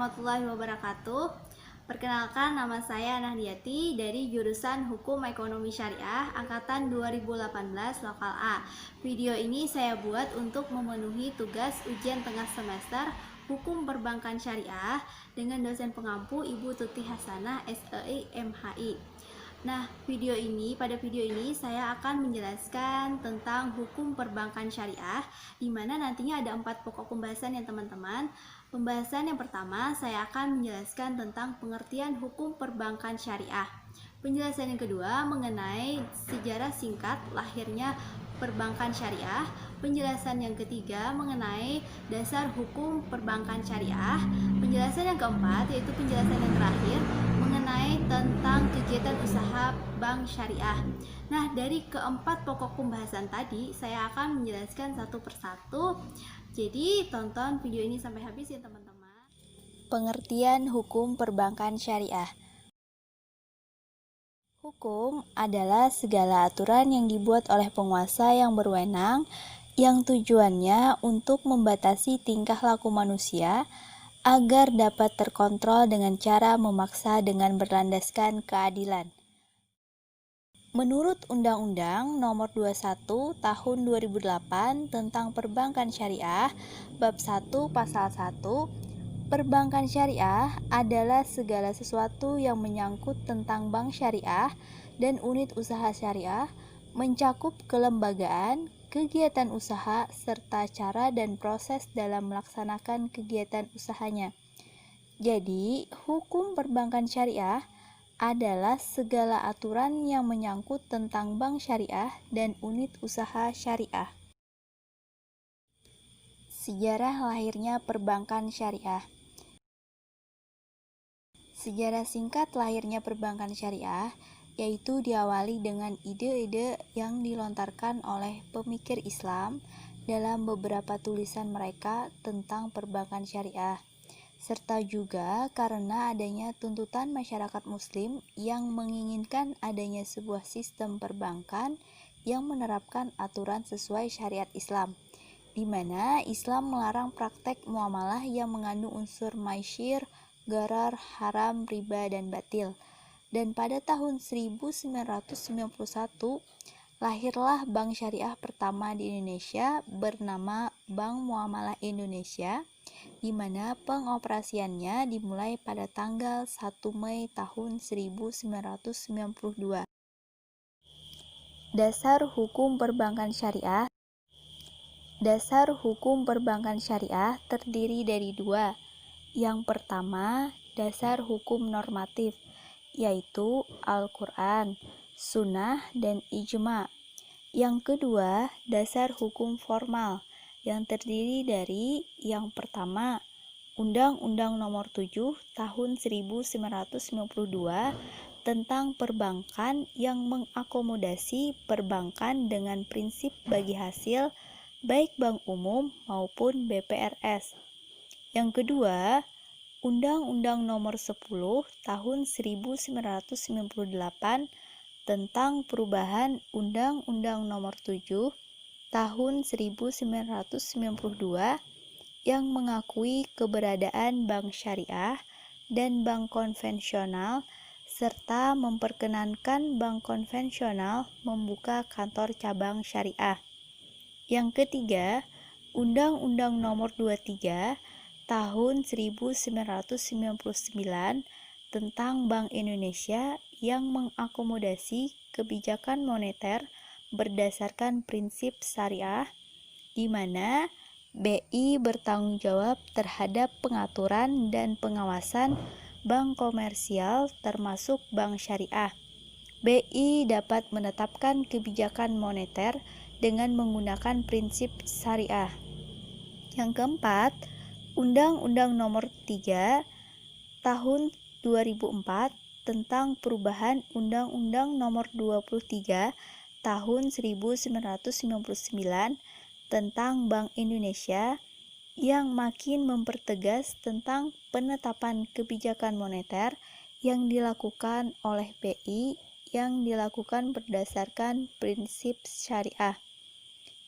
warahmatullahi wabarakatuh. Perkenalkan, nama saya Nahdiyati dari jurusan Hukum Ekonomi Syariah angkatan 2018 Lokal A. Video ini saya buat untuk memenuhi tugas ujian tengah semester Hukum Perbankan Syariah dengan dosen pengampu Ibu Tuti Hasanah SEI MHI. Nah, pada video ini saya akan menjelaskan tentang hukum perbankan syariah, di mana nantinya ada 4 pokok pembahasan ya teman-teman. Pembahasan yang pertama, saya akan menjelaskan tentang pengertian hukum perbankan syariah. Penjelasan yang kedua mengenai sejarah singkat lahirnya perbankan syariah. Penjelasan yang ketiga mengenai dasar hukum perbankan syariah. Penjelasan yang keempat, yaitu penjelasan yang terakhir, mengenai tentang kegiatan usaha bank syariah. Nah, dari keempat pokok pembahasan tadi, saya akan menjelaskan satu persatu. Jadi, tonton video ini sampai habis ya teman-teman. Pengertian hukum perbankan syariah. Hukum adalah segala aturan yang dibuat oleh penguasa yang berwenang yang tujuannya untuk membatasi tingkah laku manusia agar dapat terkontrol dengan cara memaksa dengan berlandaskan keadilan. Menurut Undang-Undang Nomor 21 Tahun 2008 tentang Perbankan Syariah, Bab 1 Pasal 1, perbankan syariah adalah segala sesuatu yang menyangkut tentang bank syariah dan unit usaha syariah, mencakup kelembagaan, kegiatan usaha, serta cara dan proses dalam melaksanakan kegiatan usahanya. Jadi, hukum perbankan syariah adalah segala aturan yang menyangkut tentang bank syariah dan unit usaha syariah. Sejarah lahirnya perbankan syariah. Sejarah singkat lahirnya perbankan syariah yaitu diawali dengan ide-ide yang dilontarkan oleh pemikir Islam dalam beberapa tulisan mereka tentang perbankan syariah, serta juga karena adanya tuntutan masyarakat muslim yang menginginkan adanya sebuah sistem perbankan yang menerapkan aturan sesuai syariat Islam, di mana Islam melarang praktek muamalah yang mengandung unsur maisyir, gharar, haram, riba, dan batil. Dan pada tahun 1991, lahirlah bank syariah pertama di Indonesia bernama Bank Muamalah Indonesia, di mana pengoperasiannya dimulai pada tanggal 1 Mei tahun 1992. Dasar hukum perbankan syariah. Dasar hukum perbankan syariah terdiri dari dua. Yang pertama, dasar hukum normatif, yaitu Al-Quran, Sunnah, dan Ijma. Yang kedua, dasar hukum formal, yang terdiri dari yang pertama, Undang-Undang Nomor 7 Tahun 1992 tentang perbankan yang mengakomodasi perbankan dengan prinsip bagi hasil, baik bank umum maupun BPRS. Yang kedua, Undang-Undang Nomor 10 Tahun 1998 tentang perubahan Undang-Undang Nomor 7 Tahun 1992 yang mengakui keberadaan bank syariah dan bank konvensional serta memperkenankan bank konvensional membuka kantor cabang syariah. Yang ketiga, Undang-Undang Nomor 23 Tahun 1999 tentang Bank Indonesia yang mengakomodasi kebijakan moneter berdasarkan prinsip syariah, di mana BI bertanggung jawab terhadap pengaturan dan pengawasan bank komersial termasuk bank syariah. BI dapat menetapkan kebijakan moneter dengan menggunakan prinsip syariah. Yang keempat, Undang-Undang Nomor 3 Tahun 2004 tentang perubahan Undang-Undang Nomor 23 Tahun 1999 tentang Bank Indonesia yang makin mempertegas tentang penetapan kebijakan moneter yang dilakukan oleh BI yang dilakukan berdasarkan prinsip syariah.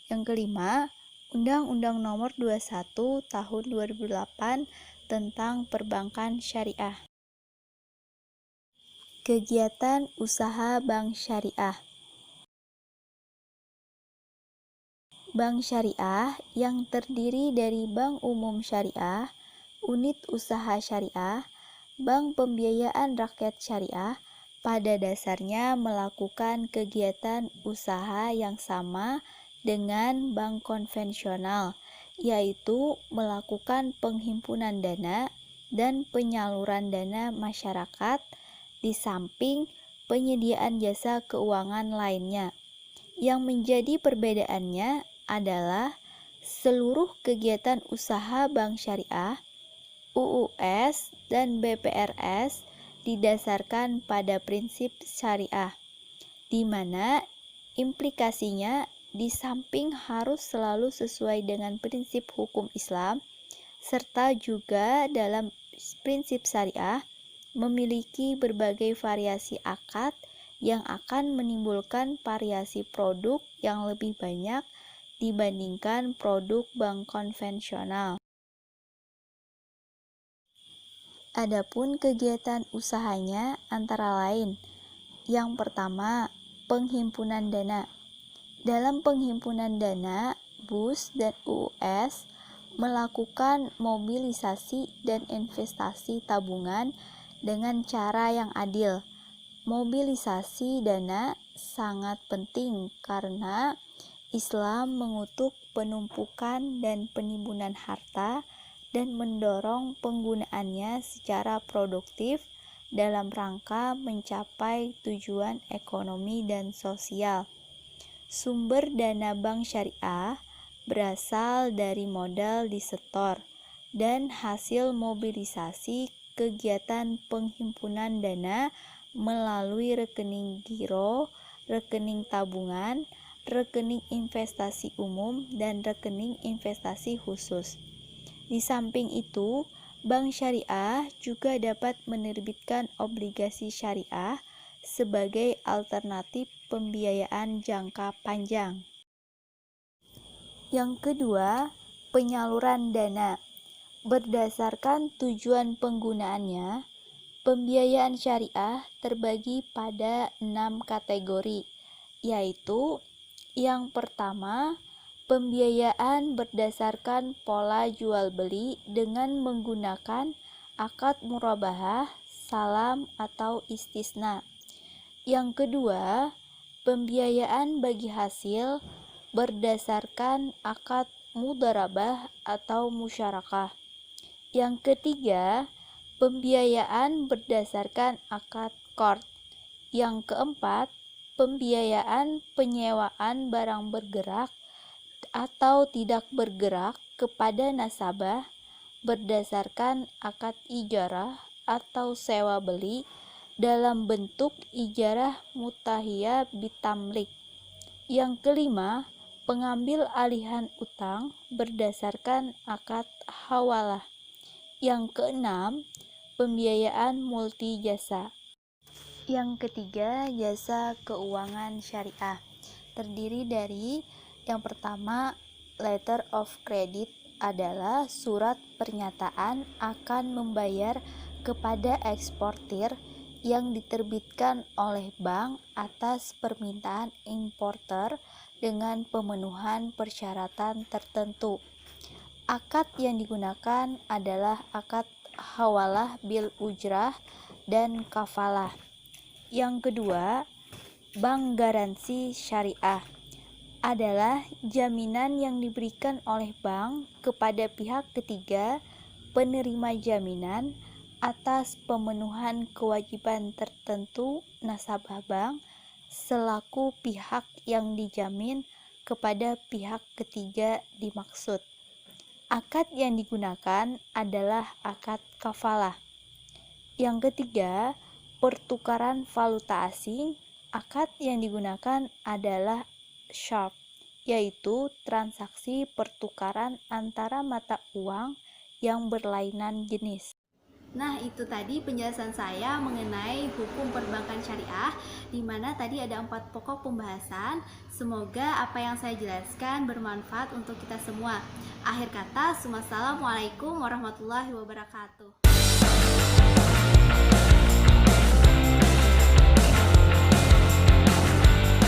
Yang kelima, Undang-Undang Nomor 21 Tahun 2008 tentang perbankan syariah. Kegiatan usaha bank syariah. Bank syariah yang terdiri dari bank umum syariah, unit usaha syariah, bank pembiayaan rakyat syariah, pada dasarnya melakukan kegiatan usaha yang sama dengan bank konvensional, yaitu melakukan penghimpunan dana dan penyaluran dana masyarakat di samping penyediaan jasa keuangan lainnya. Yang menjadi perbedaannya adalah seluruh kegiatan usaha bank syariah, UUS, dan BPRS didasarkan pada prinsip syariah, di mana implikasinya di samping harus selalu sesuai dengan prinsip hukum Islam, serta juga dalam prinsip syariah memiliki berbagai variasi akad yang akan menimbulkan variasi produk yang lebih banyak dibandingkan produk bank konvensional. Adapun kegiatan usahanya antara lain, yang pertama, penghimpunan dana. Dalam penghimpunan dana, BUS dan UUS melakukan mobilisasi dan investasi tabungan dengan cara yang adil. Mobilisasi dana sangat penting karena Islam mengutuk penumpukan dan penimbunan harta dan mendorong penggunaannya secara produktif dalam rangka mencapai tujuan ekonomi dan sosial. Sumber dana bank syariah berasal dari modal disetor dan hasil mobilisasi kegiatan penghimpunan dana melalui rekening giro, rekening tabungan, rekening investasi umum, dan rekening investasi khusus. Di samping itu, bank syariah juga dapat menerbitkan obligasi syariah sebagai alternatif pembiayaan jangka panjang. Yang kedua, penyaluran dana. Berdasarkan tujuan penggunaannya, pembiayaan syariah terbagi pada 6 kategori, yaitu yang pertama, pembiayaan berdasarkan pola jual beli dengan menggunakan akad murabahah, salam, atau istisna. Yang kedua, pembiayaan bagi hasil berdasarkan akad mudharabah atau musyarakah. Yang ketiga, pembiayaan berdasarkan akad qard. Yang keempat, pembiayaan penyewaan barang bergerak atau tidak bergerak kepada nasabah berdasarkan akad ijarah atau sewa beli dalam bentuk ijarah mutahiyah bitamlik. Yang kelima, pengambil alihan utang berdasarkan akad hawalah. Yang keenam, pembiayaan multi jasa. Yang ketiga, jasa keuangan syariah. Terdiri dari yang pertama, letter of credit adalah surat pernyataan akan membayar kepada eksportir yang diterbitkan oleh bank atas permintaan importer dengan pemenuhan persyaratan tertentu. Akad yang digunakan adalah akad hawalah bil ujrah dan kafalah. Yang kedua, bank garansi syariah adalah jaminan yang diberikan oleh bank kepada pihak ketiga penerima jaminan atas pemenuhan kewajiban tertentu nasabah bank selaku pihak yang dijamin kepada pihak ketiga dimaksud. Akad yang digunakan adalah akad kafalah. Yang ketiga, pertukaran valuta asing. Akad yang digunakan adalah sharp, yaitu transaksi pertukaran antara mata uang yang berlainan jenis. Nah, itu tadi penjelasan saya mengenai hukum perbankan syariah, di mana tadi ada 4 pokok pembahasan. Semoga apa yang saya jelaskan bermanfaat untuk kita semua. Akhir kata, wassalamualaikum warahmatullahi wabarakatuh.